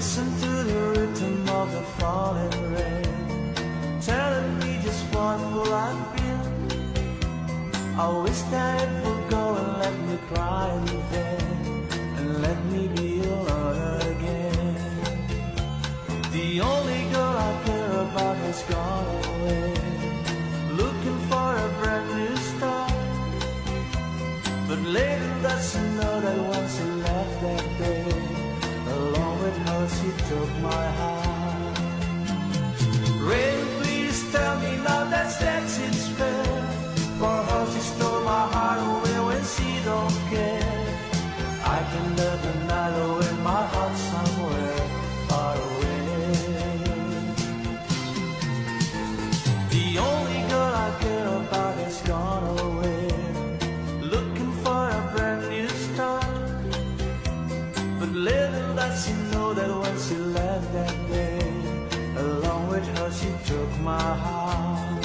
listen to the rhythm of the falling rain, telling me just what will I feel. I wish that it would go and let me cry in vain, and let me be alone again. The only girl I care about has gone away, looking for a brand new start. But little does she know that once she left that day, along with her she took my heart. Rain, please tell me now that's it's fair, for her she stole my heart away when she don't care. I can live the night away, my heart somewhere far away. The only girl I care about has gone away, looking for a brand new start. But little does she know that when she left that day, along with her she took my heart.